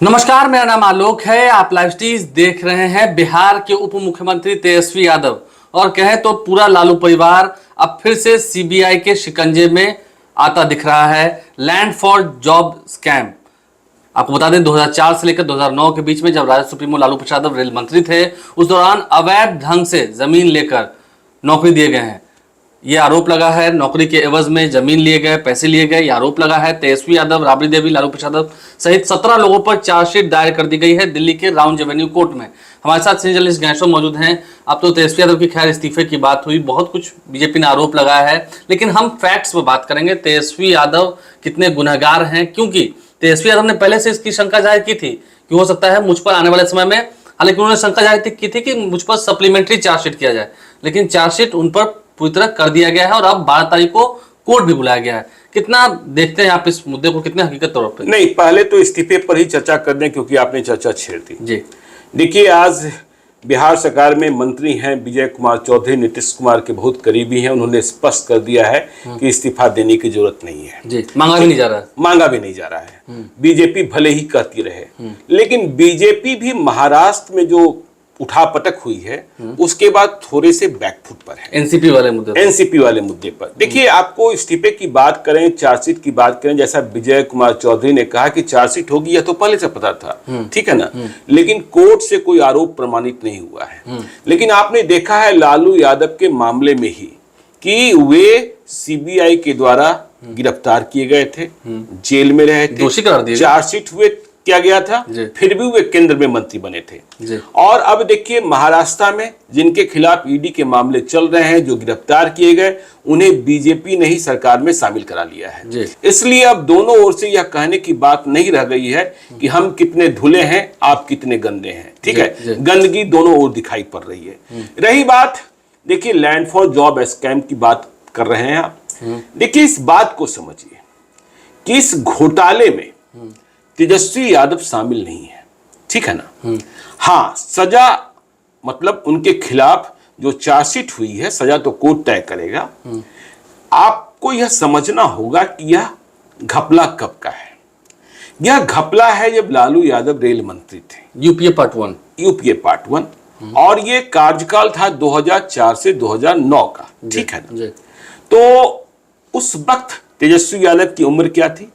नमस्कार, मेरा नाम आलोक है। आप लाइव स्टीज देख रहे हैं। बिहार के उप मुख्यमंत्री तेजस्वी यादव और कहें तो पूरा लालू परिवार अब फिर से सीबीआई के शिकंजे में आता दिख रहा है। Land for job scam. आपको बता दें 2004 से लेकर 2009 के बीच में जब राजद सुप्रीमो लालू प्रसाद यादव रेल मंत्री थे, उस दौरान अवैध ढंग से जमीन लेकर नौकरी दिए गए हैं। ये आरोप लगा है। नौकरी के एवज में जमीन लिए गए, पैसे लिए गए, ये आरोप लगा है। तेजस्वी यादव, राबड़ी देवी, लालू प्रसाद यादव सहित 17 लोगों पर चार्जशीट दायर कर दी गई है दिल्ली के राउंड एवेन्यू कोर्ट में। हमारे साथ सीनियर जर्नलिस्ट गैंशो मौजूद हैं। अब तो तेजस्वी यादव की खैर इस्तीफे की बात हुई, बहुत कुछ बीजेपी ने आरोप लगाया है, लेकिन हम फैक्ट्स पर बात करेंगे। तेजस्वी यादव कितने गुनहगार हैं, क्योंकि तेजस्वी यादव ने पहले से इसकी शंका जाहिर की थी कि हो सकता है मुझ पर आने वाले समय में, हालांकि उन्होंने शंका जाहिर की थी कि मुझ पर सप्लीमेंट्री चार्जशीट किया जाए, लेकिन चार्जशीट उन पर पूरी तरह कर दिया गया है और अब 12 तारीख को कोर्ट भी बुलाया गया है। कितना देखते हैं आप इस मुद्दे को, कितने हकीकत तौर पर? नहीं, पहले तो इस्तीफे पर ही चर्चा कर दें, क्योंकि आपने चर्चा छेड़ दी जी। देखिए, आज बिहार सरकार में मंत्री हैं विजय कुमार चौधरी, नीतीश कुमार के बहुत करीबी हैं। उन्होंने स्पष्ट कर दिया है कि इस्तीफा देने की जरूरत नहीं है जी। मांगा भी नहीं जा रहा है। मांगा भी नहीं जा रहा है। बीजेपी भले ही कहती रहे, लेकिन बीजेपी भी महाराष्ट्र में जो उठापटक हुई है उसके बाद थोड़े से बैकफुट पर है एनसीपी वाले मुद्दे पर। देखिए, आपको इस्तीफे की बात करें, चार्जशीट की बात करें, जैसा विजय कुमार चौधरी ने कहा कि चार्जशीट होगी, यह तो पहले से पता था, ठीक है ना, लेकिन कोर्ट से कोई आरोप प्रमाणित नहीं हुआ है। लेकिन आपने देखा है लालू यादव के मामले में ही कि वे सीबीआई के द्वारा गिरफ्तार किए गए थे, जेल में रहे थे, दोषी करार दिए, चार्जशीट हुए किया गया था, फिर भी वे केंद्र में मंत्री बने थे। और अब देखिए, महाराष्ट्र में जिनके खिलाफ ईडी के मामले चल रहे हैं, जो गिरफ्तार किए गए, उन्हें बीजेपी ने ही सरकार में शामिल करा लिया है। इसलिए अब दोनों ओर से यह कहने की बात नहीं रह गई है कि हम कितने धुले हैं, आप कितने गंदे हैं, ठीक है। गंदगी दोनों ओर दिखाई पड़ रही है। रही बात, देखिए, लैंड फॉर जॉब स्कैम की बात कर रहे हैं आप। देखिए, इस बात को समझिए कि इस घोटाले में तेजस्वी यादव शामिल नहीं है, ठीक है ना। हाँ, सजा मतलब उनके खिलाफ जो चार्जशीट हुई है, सजा तो कोर्ट तय करेगा। आपको यह समझना होगा कि यह घपला कब का है। यह घपला है जब लालू यादव रेल मंत्री थे, यूपीए पार्ट 1, और ये कार्यकाल था 2004 से 2009 का, ठीक है ना। तो उस वक्त तेजस्वी यादव की उम्र क्या थी?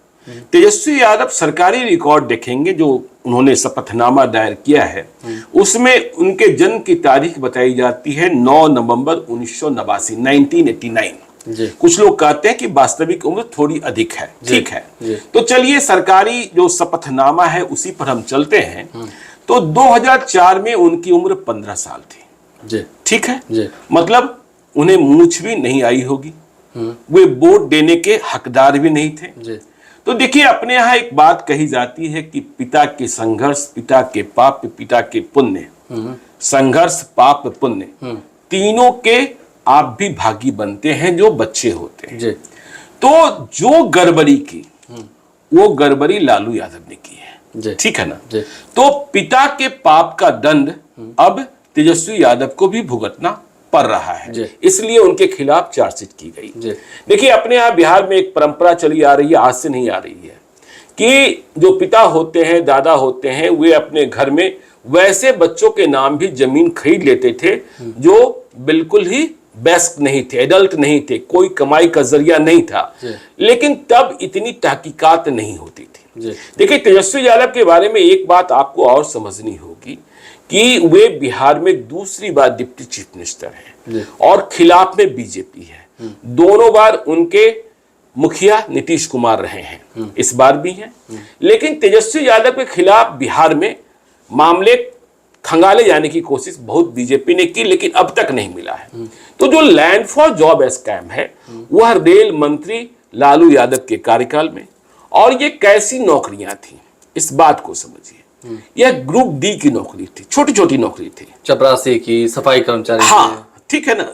तेजस्वी यादव, सरकारी रिकॉर्ड देखेंगे जो उन्होंने शपथनामा दायर किया है, उसमें उनके जन्म की तारीख बताई जाती है 9 नवंबर 1989, 1989। कुछ लोग कहते हैं कि वास्तविक उम्र थोड़ी अधिक है, ठीक है। तो चलिए, सरकारी जो शपथनामा है उसी पर हम चलते हैं। तो 2004 में उनकी उम्र 15 साल थी, ठीक है। मतलब उन्हें मूंछ भी नहीं आई होगी, वे वोट देने के हकदार भी नहीं थे। तो देखिए, अपने यहाँ एक बात कही जाती है कि पिता के संघर्ष, पिता के पाप, पिता के पुण्य, संघर्ष, पाप, पुण्य, तीनों के आप भी भागी बनते हैं जो बच्चे होते हैं। तो जो गड़बड़ी की, वो गड़बड़ी लालू यादव ने की है, ठीक है ना। तो पिता के पाप का दंड अब तेजस्वी यादव को भी भुगतना पड़ रहा है, इसलिए उनके खिलाफ चार्जशीट की गई। देखिए, अपने यहाँ बिहार में एक परंपरा चली आ रही है, आज से नहीं आ रही है, कि जो पिता होते हैं, दादा होते हैं, वे अपने घर में वैसे बच्चों के नाम भी जमीन खरीद लेते थे जो बिल्कुल ही वयस्क नहीं थे, एडल्ट नहीं थे, कोई कमाई का जरिया नहीं था। लेकिन तब इतनी तहकीकात नहीं होती थी। देखिए, तेजस्वी यादव के बारे में एक बात आपको और समझनी होगी कि वे बिहार में दूसरी बार डिप्टी चीफ मिनिस्टर हैं और खिलाफ में बीजेपी है। दोनों बार उनके मुखिया नीतीश कुमार रहे हैं, इस बार भी हैं। लेकिन तेजस्वी यादव के खिलाफ बिहार में मामले खंगाले जाने की कोशिश बहुत बीजेपी ने की, लेकिन अब तक नहीं मिला है। तो जो लैंड फॉर जॉब स्कैम है, वह रेल मंत्री लालू यादव के कार्यकाल में, और ये कैसी नौकरियां थी, इस बात को समझिए। यह ग्रुप डी की नौकरी थी, छोटी छोटी नौकरी थी, चपरासी की, सफाई कर्मचारी, हाँ, ठीक है ना,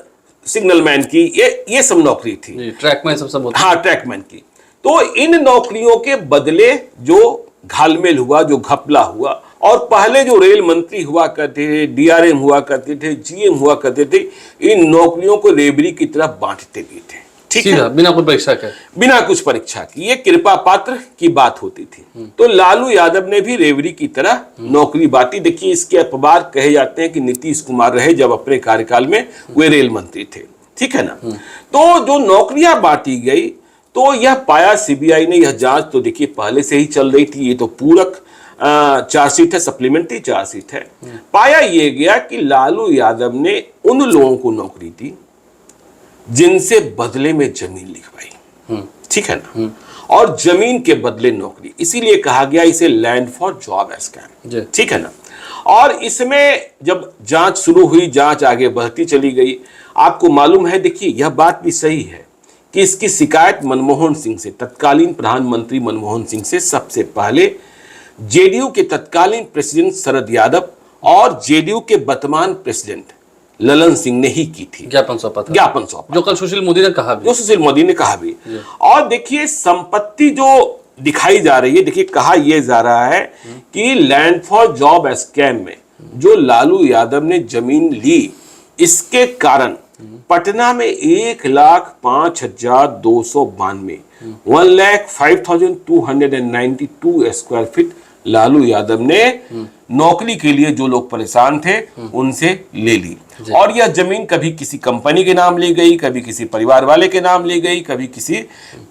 सिग्नल मैन की, ये सब नौकरी थी, ट्रैकमैन सब, हाँ, ट्रैकमैन की। तो इन नौकरियों के बदले जो घालमेल हुआ, जो घपला हुआ, और पहले जो रेल मंत्री हुआ करते थे, डीआरएम हुआ करते थे, जीएम हुआ करते थे, इन नौकरियों को रेबरी की तरफ बांटते भी थे, ठीक है, सीधा बिना कोई परीक्षा के, बिना कुछ परीक्षा की, ये कृपा पात्र की बात होती थी। तो लालू यादव ने भी रेवड़ी की तरह नौकरी बांटी। देखिए, इसके अपवाद कहे जाते हैं कि नीतीश कुमार रहे, जब अपने कार्यकाल में वे रेल मंत्री थे, ठीक है ना। तो जो नौकरियां बांटी गई, तो यह पाया सीबीआई ने, यह जांच तो देखिए पहले से ही चल रही थी, ये तो पूरक चार्जशीट है, सप्लीमेंट्री चार्जशीट है। पाया ये गया कि लालू यादव ने उन लोगों को नौकरी दी जिनसे बदले में जमीन लिखवाई, ठीक है ना, और जमीन के बदले नौकरी, इसीलिए कहा गया इसे लैंड फॉर जॉब स्कैम, ठीक है ना। और इसमें जब जांच शुरू हुई, जांच आगे बढ़ती चली गई। आपको मालूम है, देखिए यह बात भी सही है कि इसकी शिकायत मनमोहन सिंह से, तत्कालीन प्रधानमंत्री मनमोहन सिंह से सबसे पहले जेडीयू के तत्कालीन प्रेसिडेंट शरद यादव और जेडीयू के वर्तमान प्रेसिडेंट ललन सिंह ने ही की थी। ज्ञापन सौंपा था, ज्ञापन सौंपा, जो कल सुशील मोदी ने कहा भी, जो सुशील मोदी ने कहा भी। और देखिए संपत्ति जो दिखाई जा रही है, देखिए कहा यह जा रहा है कि लैंड फॉर जॉब स्कैम में जो लालू यादव ने जमीन ली, इसके कारण पटना में 1,05,292 1,05,292 स्क्वायर फीट लालू यादव ने नौकरी के लिए जो लोग परेशान थे उनसे ले ली। और यह जमीन कभी किसी कंपनी के नाम ली गई, कभी किसी परिवार वाले के नाम ली गई, कभी किसी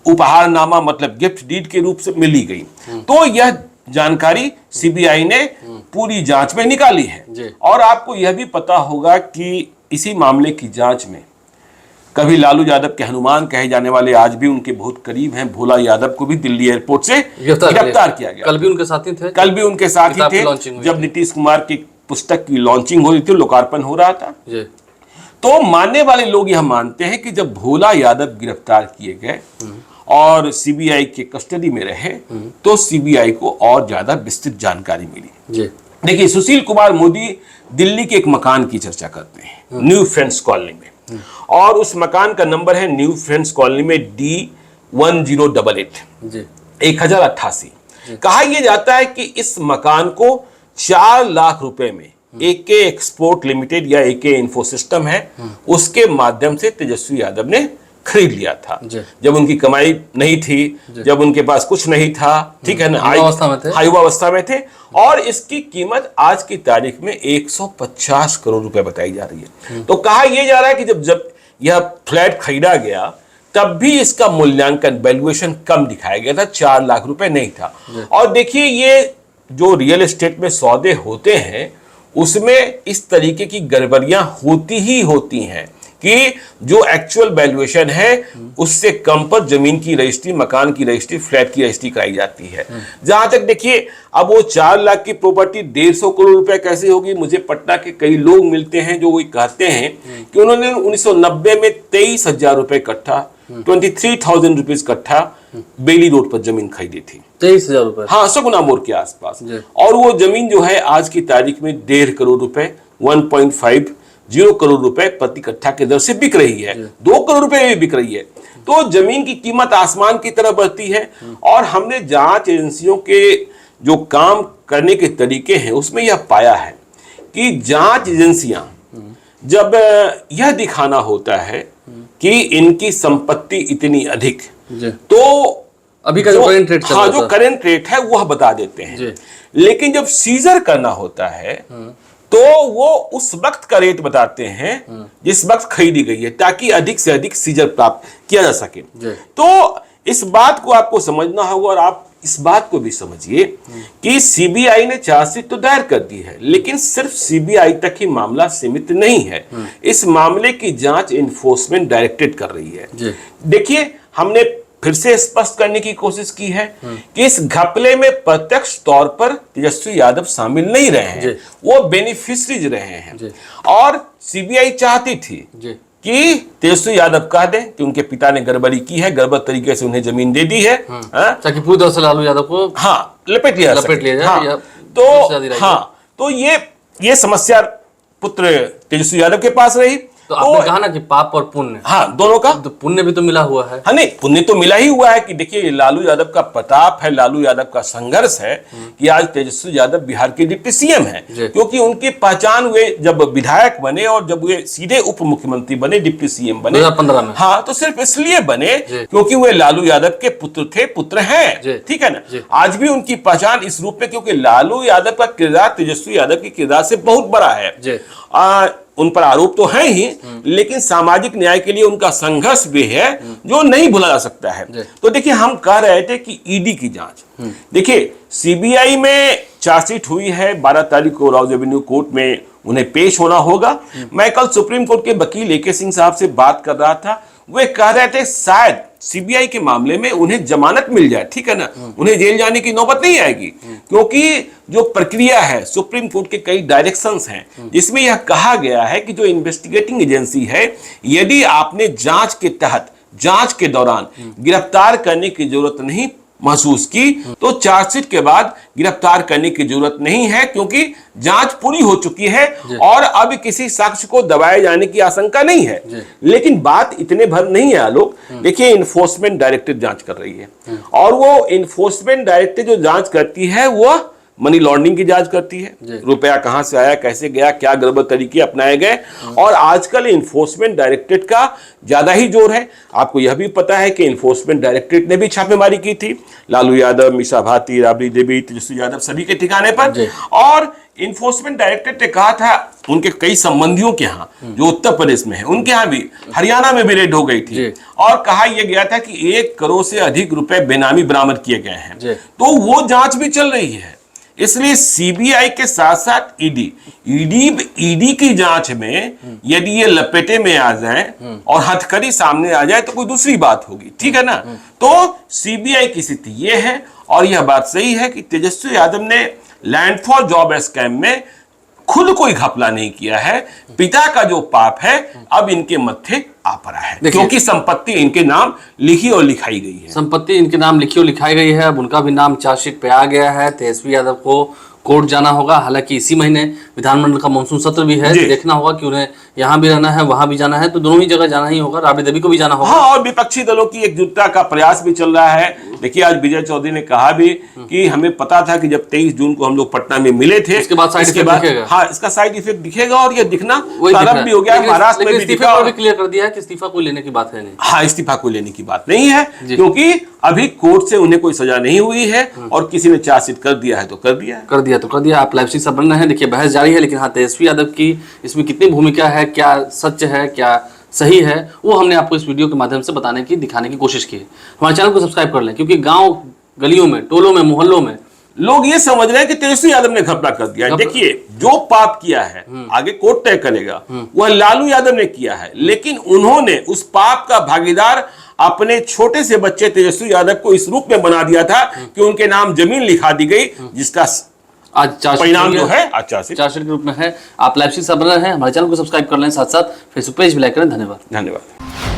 उपहारनामा मतलब गिफ्ट डीड के रूप से मिली गई। तो यह जानकारी सीबीआई ने पूरी जांच में निकाली है। और आपको यह भी पता होगा कि इसी मामले की जांच में कभी लालू यादव के हनुमान कहे जाने वाले आज भी उनके बहुत करीब हैं, भोला यादव को भी दिल्ली एयरपोर्ट से गिरफ्तार किया गया। कल भी उनके साथी थे, कल भी उनके साथी थे जब नीतीश कुमार की पुस्तक की लॉन्चिंग हो रही थी, लोकार्पण हो रहा था। तो मानने वाले लोग यह मानते हैं कि जब भोला यादव गिरफ्तार किए गए और सीबीआई के कस्टडी में रहे, तो सीबीआई को और ज्यादा विस्तृत जानकारी मिली। देखिए, सुशील कुमार मोदी दिल्ली के एक मकान की चर्चा करते हैं, न्यू फ्रेंड्स कॉलोनी में, और उस मकान का नंबर है न्यू फ्रेंड्स कॉलोनी में D1088। कहा यह जाता है कि इस मकान को 4 लाख रुपए में एके एक्सपोर्ट लिमिटेड या एके इन्फोसिस्टम है, उसके माध्यम से तेजस्वी यादव ने खरीद लिया था। जब उनकी कमाई नहीं थी, जब उनके पास कुछ नहीं था, ठीक है ना, युवावस्था में थे। और इसकी कीमत आज की तारीख में 150 करोड़ रुपए बताई जा रही है। तो कहा यह जा रहा है कि जब यह फ्लैट खरीदा गया, तब भी इसका मूल्यांकन, वैल्यूएशन कम दिखाया गया था, 4 लाख रुपए नहीं था। और देखिए, ये जो रियल एस्टेट में सौदे होते हैं, उसमें इस तरीके की गड़बड़ियां होती ही होती हैं कि जो एक्चुअल वैल्यूएशन है उससे कम पर जमीन की रजिस्ट्री, मकान की रजिस्ट्री, फ्लैट की रजिस्ट्री कराई जाती है। जहां तक देखिए, अब वो 4 लाख की प्रॉपर्टी 150 करोड़ रुपए कैसे होगी? मुझे पटना के कई लोग मिलते हैं जो वो कहते हैं कि उन्होंने 1990 में 23,000 रुपए कट्ठा, 23,000 रुपीज कट्ठा बेली रोड पर जमीन खरीदी थी। 23,000 रुपए? हाँ, सगुना मोड़ के आसपास। और वो जमीन जो है आज की तारीख में 1.5 करोड़ रुपए, 1.50 करोड़ रुपए प्रति कट्ठा के दर से बिक रही है, 2 करोड़ रुपए में बिक रही है। तो जमीन की कीमत आसमान की तरह बढ़ती है। और हमने जांच एजेंसियों के जो काम करने के तरीके हैं उसमें यह पाया है कि जांच एजेंसियां जब यह दिखाना होता है कि इनकी संपत्ति इतनी अधिक, तो अभी का जो करेंट रेट, हाँ, जो करेंट रेट है वह बता देते हैं। लेकिन जब सीजर करना होता है तो वो उस वक्त का रेट बताते हैं जिस वक्त खरीदी गई है, ताकि अधिक से अधिक सीजर प्राप्त किया जा सके। तो इस बात को आपको समझना होगा। और आप इस बात को भी समझिए कि सीबीआई ने चार्जशीट तो दायर कर दी है, लेकिन सिर्फ सीबीआई तक ही मामला सीमित नहीं है। इस मामले की जांच एनफोर्समेंट डायरेक्टरेट कर रही है। देखिए, हमने फिर से स्पष्ट करने की कोशिश की है कि इस घपले में प्रत्यक्ष तौर पर तेजस्वी यादव शामिल नहीं रहे हैं, वो बेनिफिशरीज रहे हैं। और सीबीआई चाहती थी कि तेजस्वी यादव कह दें कि उनके पिता ने गड़बड़ी की है, गड़बड़ तरीके से उन्हें जमीन दे दी है, ताकि पूरी तरह से लालू यादव को लपेट लिया जाए। तो ये समस्या पुत्र तेजस्वी यादव के पास रही। तो आपने कहा ना कि पाप और पुण्य, हाँ दोनों का, तो पुण्य भी तो मिला हुआ है। हाँ नहीं, पुण्य तो मिला ही हुआ है कि देखिए लालू यादव का प्रताप है, लालू यादव का संघर्ष है कि आज तेजस्वी यादव बिहार के डिप्टी सीएम है, क्योंकि उनकी पहचान वे जब विधायक बने और जब वे सीधे उप मुख्यमंत्री बने, डिप्टी सीएम बने 2015 में, हाँ, तो सिर्फ इसलिए बने क्योंकि वे लालू यादव के पुत्र थे, पुत्र हैं, ठीक है ना। आज भी उनकी पहचान इस रूप में, क्योंकि लालू यादव का किरदार तेजस्वी यादव के किरदार से बहुत बड़ा है। उन पर आरोप तो है ही, लेकिन सामाजिक न्याय के लिए उनका संघर्ष भी है जो नहीं भूला जा सकता है। तो देखिए, हम कह रहे थे कि ईडी की जांच, देखिए सीबीआई में चार्जशीट हुई है, 12 तारीख को राउज एवेन्यू कोर्ट में उन्हें पेश होना होगा। मैं कल सुप्रीम कोर्ट के वकील एके सिंह साहब से बात कर रहा था, वे कह रहे थे शायद सीबीआई के मामले में उन्हें जमानत मिल जाए, ठीक है ना, उन्हें जेल जाने की नौबत नहीं आएगी, क्योंकि जो प्रक्रिया है, सुप्रीम कोर्ट के कई डायरेक्शंस हैं जिसमें यह कहा गया है कि जो इन्वेस्टिगेटिंग एजेंसी है, यदि आपने जांच के तहत, जांच के दौरान गिरफ्तार करने की जरूरत नहीं महसूस की, तो चार्जशीट के बाद गिरफ्तार करने की जरूरत नहीं है, क्योंकि जांच पूरी हो चुकी है और अब किसी साक्ष्य को दबाए जाने की आशंका नहीं है। लेकिन बात इतने भर नहीं है आलोक, देखिए इन्फोर्समेंट डायरेक्टरेट जांच कर रही है, और वो इन्फोर्समेंट डायरेक्टरेट जो जांच करती है वो मनी लॉन्ड्रिंग की जांच करती है, रुपया कहां से आया, कैसे गया, क्या गड़बड़ तरीके अपनाए गए। और आजकल इन्फोर्समेंट डायरेक्टरेट का ज्यादा ही जोर है। आपको यह भी पता है कि इन्फोर्समेंट डायरेक्टरेट ने भी छापेमारी की थी लालू यादव, मीसा भारती, राबड़ी देवी, तेजस्वी यादव सभी के ठिकाने पर, और इन्फोर्समेंट डायरेक्टरेट ने कहा था उनके कई संबंधियों के यहाँ जो उत्तर प्रदेश में है, उनके यहाँ भी, हरियाणा में भी रेड हो गई थी, और कहा यह गया था कि 1 करोड़ से अधिक रुपए बेनामी बरामद किए गए हैं। तो वो जांच भी चल रही है। इसलिए सीबीआई के साथ साथ ईडी की जांच में यदि ये लपेटे में आ जाए और हथकड़ी सामने आ जाए तो कोई दूसरी बात होगी, ठीक है ना। तो सीबीआई की स्थिति ये है, और यह बात सही है कि तेजस्वी यादव ने लैंडफॉल जॉब स्कैम में खुद कोई घपला नहीं किया है। पिता का जो पाप है अब इनके मत्थे आ पड़ा है, क्योंकि संपत्ति इनके नाम लिखी और लिखाई गई है। संपत्ति इनके नाम लिखी और लिखाई गई है। अब उनका भी नाम चार्जशीट पे आ गया है। तेजस्वी यादव को कोर्ट जाना होगा। हालांकि इसी महीने विधानमंडल का मानसून सत्र भी है, देखना होगा कि उन्हें यहाँ भी रहना है, वहां भी जाना है, तो दोनों ही जगह जाना ही होगा। राबड़ी देवी को भी जाना होगा। हाँ, और विपक्षी दलों की एकजुटता का प्रयास भी चल रहा है। देखिए, आज विजय चौधरी ने कहा भी कि हमें पता था कि जब 23 जून को हम लोग पटना में मिले थे, इसके बाद साइड इफेक्ट दिखेगा। हाँ, इसका साइड इफेक्ट दिखेगा, और ये दिखना प्रारंभ भी हो गया। महाराष्ट्र में भी इस्तीफा भी क्लियर कर दिया है कि इस्तीफा कोई लेने की बात है नहीं। हाँ, इस्तीफा कोई लेने की बात नहीं है, क्योंकि अभी कोर्ट से उन्हें कोई सजा नहीं हुई है, और किसी ने चार्जशीट कर दिया है तो कर दिया है, कर दिया तो कर दिया। आप लाइव सब बन रहे हैं। देखिए, बहस जारी है, लेकिन हाँ, तेजस्वी यादव की इसमें कितनी भूमिका है, क्या सच है, क्या सही है, वो हमने आपको इस वीडियो के माध्यम से बताने की, दिखाने की कोशिश की है। हमारे चैनल को सब्सक्राइब कर लें, क्योंकि गांव गलियों में, टोलों में, मोहल्लों में लोग ये समझ रहे हैं कि तेजस्वी यादव ने घपला कर दिया है। देखिए, जो पाप किया है आगे कोर्ट तय करेगा, वह लालू यादव ने किया है, लेकिन उन्होंने उस पाप का भागीदार अपने छोटे से बच्चे तेजस्वी यादव को इस रूप में बना दिया था कि उनके नाम जमीन लिखा दी गई, जिसका आज परिणाम जो है आज चार्जशीट के रूप में है। आप लाइव से सब बन रहे हैं। हमारे चैनल को सब्सक्राइब कर लें, साथ साथ फेसबुक पेज भी लाइक करें। धन्यवाद।